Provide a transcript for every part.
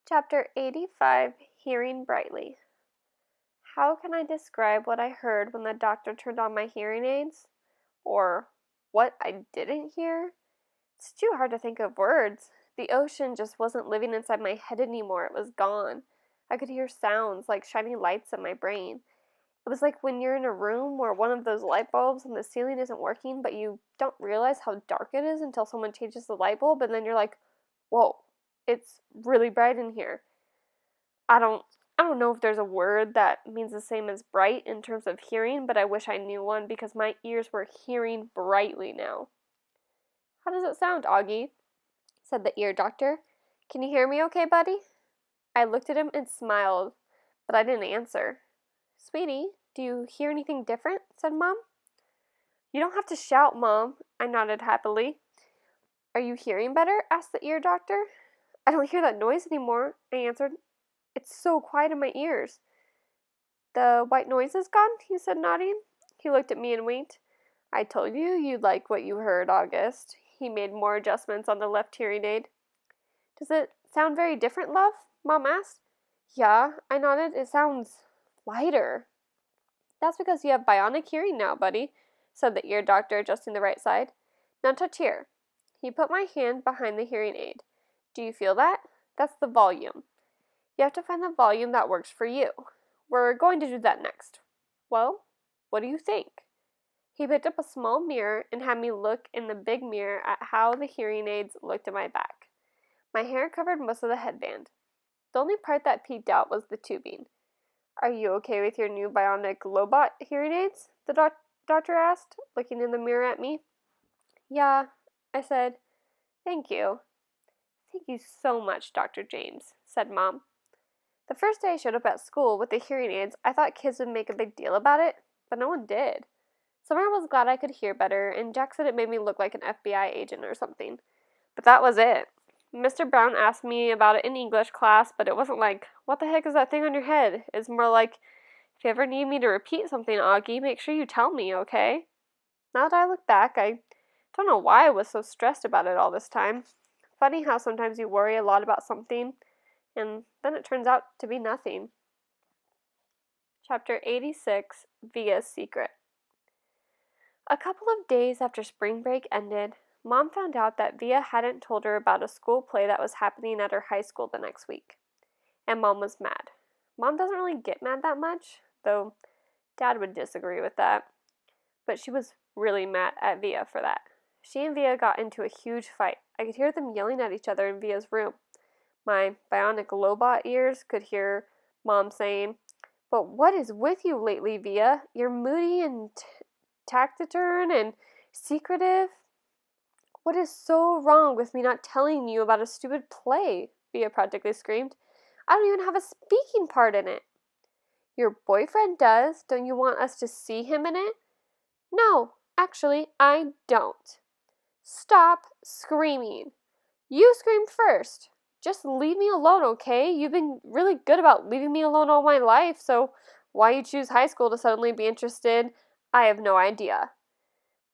Chapter 85, Hearing Brightly. How can I describe what I heard when the doctor turned on my hearing aids? Or what I didn't hear? It's too hard to think of words. The ocean just wasn't living inside my head anymore. It was gone. I could hear sounds like shining lights in my brain. It was like when you're in a room where one of those light bulbs on the ceiling isn't working, but you don't realize how dark it is until someone changes the light bulb, and then you're like, whoa, it's really bright in here. I don't I don't know if there's a word that means the same as bright in terms of hearing, but I wish I knew one because my ears were hearing brightly now. How does it sound, Augie? Said the ear doctor. Can you hear me okay, buddy? I looked at him and smiled, but I didn't answer. Sweetie, do you hear anything different? Said Mom. You don't have to shout, Mom. I nodded happily. Are you hearing better? Asked the ear doctor. I don't hear that noise anymore, I answered. It's so quiet in my ears. The white noise is gone, he said, nodding. He looked at me and winked. I told you you'd like what you heard, August. He made more adjustments on the left hearing aid. Does it sound very different, love? Mom asked. Yeah, I nodded. It sounds lighter. That's because you have bionic hearing now, buddy, said the ear doctor, adjusting the right side. Now touch here. He put my hand behind the hearing aid. Do you feel that? That's the volume. You have to find the volume that works for you. We're going to do that next. Well, what do you think? He picked up a small mirror and had me look in the big mirror at how the hearing aids looked at my back. My hair covered most of the headband. The only part that peeked out was the tubing. Are you okay with your new bionic Lobot hearing aids? The doctor asked, looking in the mirror at me. Yeah, I said. Thank you. Thank you so much, Dr. James, said Mom. The first day I showed up at school with the hearing aids, I thought kids would make a big deal about it, but no one did. Summer was glad I could hear better, and Jack said it made me look like an FBI agent or something. But that was it. Mr. Brown asked me about it in English class, but it wasn't like, what the heck is that thing on your head? It's more like, if you ever need me to repeat something, Augie, make sure you tell me, okay? Now that I look back, I don't know why I was so stressed about it all this time. Funny how sometimes you worry a lot about something, and then it turns out to be nothing. Chapter 86, Via's Secret. A couple of days after spring break ended, Mom found out that Via hadn't told her about a school play that was happening at her high school the next week. And Mom was mad. Mom doesn't really get mad that much, though Dad would disagree with that. But she was really mad at Via for that. She and Via got into a huge fight. I could hear them yelling at each other in Via's room. My bionic Lobot ears could hear Mom saying, But what is with you lately, Via? You're moody and taciturn and secretive. What is so wrong with me not telling you about a stupid play? Via practically screamed. I don't even have a speaking part in it. Your boyfriend does. Don't you want us to see him in it? No, actually, I don't. Stop screaming. You screamed first. Just leave me alone, okay? You've been really good about leaving me alone all my life, so why you choose high school to suddenly be interested, I have no idea.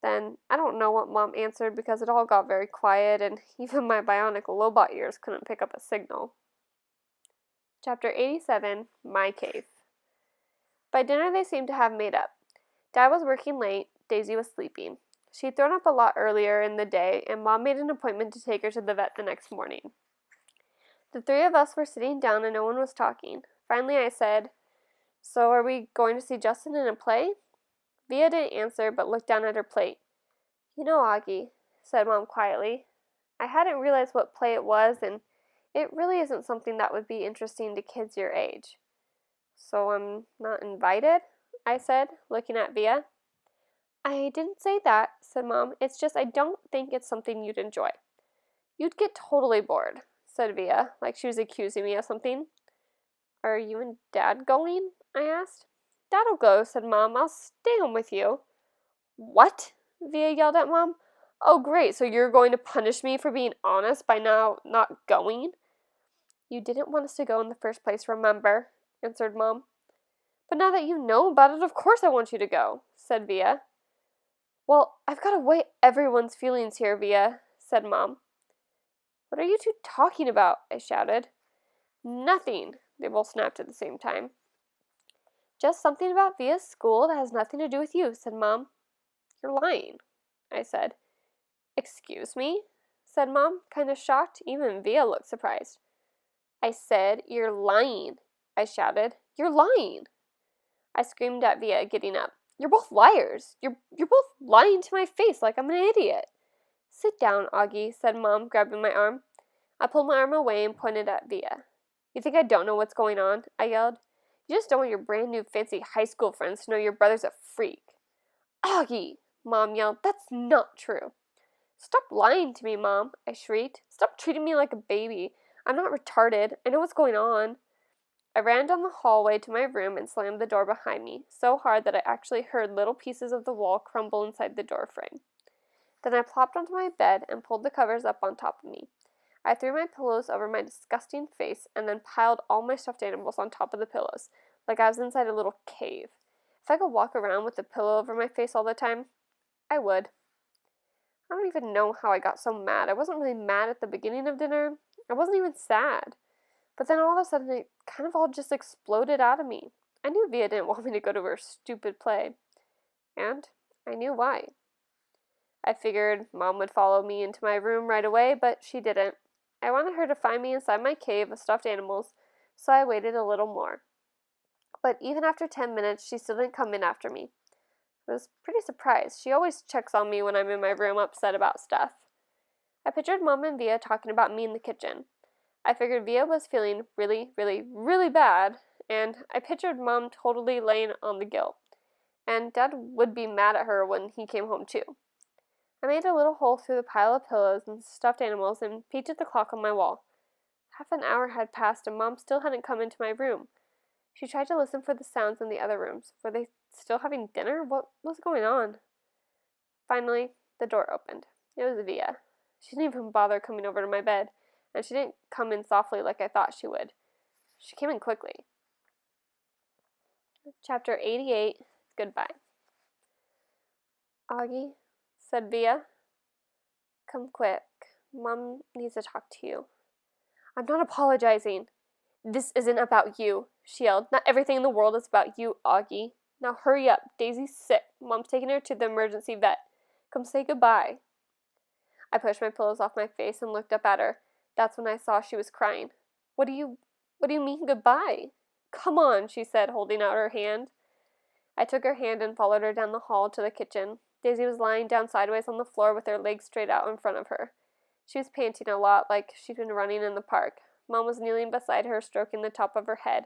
Then I don't know what Mom answered because it all got very quiet and even my bionic Lobot ears couldn't pick up a signal. Chapter 87, My Cave. By dinner they seemed to have made up. Dad was working late, Daisy was sleeping. She'd thrown up a lot earlier in the day, and Mom made an appointment to take her to the vet the next morning. The three of us were sitting down and no one was talking. Finally I said, So are we going to see Justin in a play? Via didn't answer, but looked down at her plate. You know, Augie, said Mom quietly, I hadn't realized what play it was, and it really isn't something that would be interesting to kids your age. So I'm not invited? I said, looking at Via. I didn't say that, said Mom. It's just I don't think it's something you'd enjoy. You'd get totally bored, said Via, like she was accusing me of something. Are you and Dad going? I asked. Dad'll go, said Mom. I'll stay home with you. What? Via yelled at Mom. Oh, great, so you're going to punish me for being honest by now not going? You didn't want us to go in the first place, remember? Answered Mom. But now that you know about it, of course I want you to go, said Via. Well, I've got to weigh everyone's feelings here, Via, said Mom. What are you two talking about? I shouted. Nothing, they both snapped at the same time. Just something about Via's school that has nothing to do with you, said Mom. You're lying, I said. Excuse me? Said Mom, kind of shocked. Even Via looked surprised. I said, you're lying, I shouted. You're lying. I screamed at Via, getting up. You're both liars. You're both lying to my face like I'm an idiot. Sit down, Augie, said Mom, grabbing my arm. I pulled my arm away and pointed at Via. You think I don't know what's going on? I yelled. You just don't want your brand new fancy high school friends to know your brother's a freak. Augie, Mom yelled. That's not true. Stop lying to me, Mom, I shrieked. Stop treating me like a baby. I'm not retarded. I know what's going on. I ran down the hallway to my room and slammed the door behind me, so hard that I actually heard little pieces of the wall crumble inside the door frame. Then I plopped onto my bed and pulled the covers up on top of me. I threw my pillows over my disgusting face and then piled all my stuffed animals on top of the pillows, like I was inside a little cave. If I could walk around with a pillow over my face all the time, I would. I don't even know how I got so mad. I wasn't really mad at the beginning of dinner. I wasn't even sad. But then all of a sudden it kind of all just exploded out of me. I knew Via didn't want me to go to her stupid play. And I knew why. I figured Mom would follow me into my room right away, but she didn't. I wanted her to find me inside my cave of stuffed animals, so I waited a little more. But even after 10 minutes, she still didn't come in after me. I was pretty surprised. She always checks on me when I'm in my room upset about stuff. I pictured Mom and Via talking about me in the kitchen. I figured Via was feeling really, really, really bad, and I pictured Mom totally laying on the guilt. And Dad would be mad at her when he came home too. I made a little hole through the pile of pillows and stuffed animals and peeked at the clock on my wall. Half an hour had passed and Mom still hadn't come into my room. She tried to listen for the sounds in the other rooms. Were they still having dinner? What was going on? Finally, the door opened. It was Via. She didn't even bother coming over to my bed, and she didn't come in softly like I thought she would. She came in quickly. Chapter 88, Goodbye. Augie, said Via. Come quick. Mom needs to talk to you. I'm not apologizing. This isn't about you, she yelled. Not everything in the world is about you, Augie. Now hurry up. Daisy's sick. Mom's taking her to the emergency vet. Come say goodbye. I pushed my pillows off my face and looked up at her. That's when I saw she was crying. What do you mean goodbye? Come on, she said, holding out her hand. I took her hand and followed her down the hall to the kitchen. Daisy was lying down sideways on the floor with her legs straight out in front of her. She was panting a lot, like she'd been running in the park. Mom was kneeling beside her, stroking the top of her head.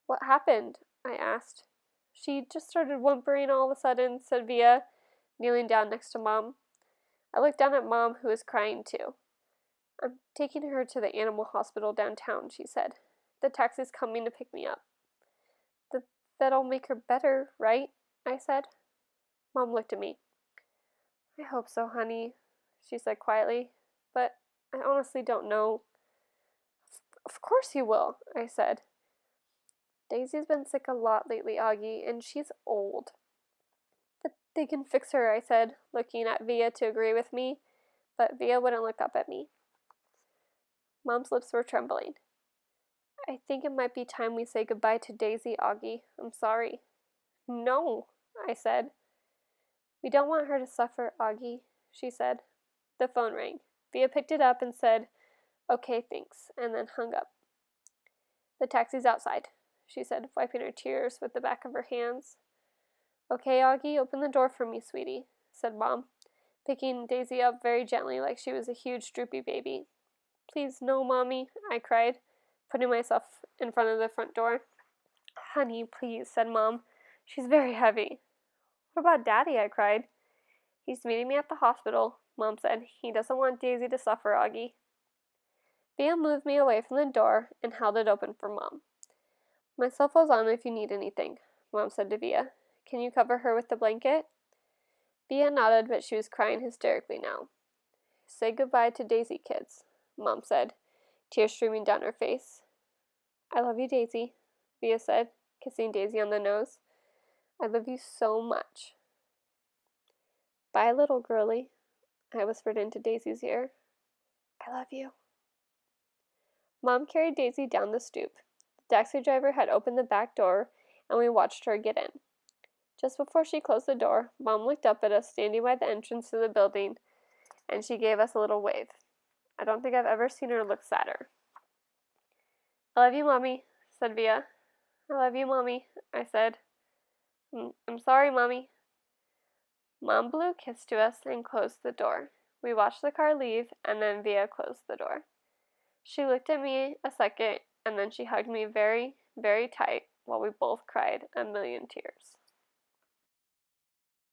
What happened? I asked. She just started whimpering all of a sudden, said Via, kneeling down next to Mom. I looked down at Mom, who was crying too. I'm taking her to the animal hospital downtown, she said. The taxi's coming to pick me up. That'll make her better, right? I said. Mom looked at me. I hope so, honey, she said quietly, but I honestly don't know. Of course you will, I said. Daisy's been sick a lot lately, Augie, and she's old. But they can fix her, I said, looking at Via to agree with me, but Via wouldn't look up at me. Mom's lips were trembling. I think it might be time we say goodbye to Daisy, Augie. I'm sorry. No, I said. We don't want her to suffer, Augie, she said. The phone rang. Via picked it up and said, Okay, thanks, and then hung up. The taxi's outside, she said, wiping her tears with the back of her hands. Okay, Augie, open the door for me, sweetie, said Mom, picking Daisy up very gently like she was a huge droopy baby. Please, no, Mommy, I cried, putting myself in front of the front door. Honey, please, said Mom. She's very heavy. What about Daddy? I cried. He's meeting me at the hospital, Mom said. He doesn't want Daisy to suffer, Augie. Via moved me away from the door and held it open for Mom. My cell phone's on if you need anything, Mom said to Via. Can you cover her with the blanket? Via nodded, but she was crying hysterically now. Say goodbye to Daisy, kids, Mom said, tears streaming down her face. I love you, Daisy, Via said, kissing Daisy on the nose. I love you so much. Bye, little girlie, I whispered into Daisy's ear. I love you. Mom carried Daisy down the stoop. The taxi driver had opened the back door, and we watched her get in. Just before she closed the door, Mom looked up at us standing by the entrance to the building, and she gave us a little wave. I don't think I've ever seen her look sadder. I love you, Mommy, said Via. I love you, Mommy, I said. I'm sorry, Mommy. Mom blew a kiss to us and closed the door. We watched the car leave, and then Via closed the door. She looked at me a second, and then she hugged me very, very tight while we both cried a million tears.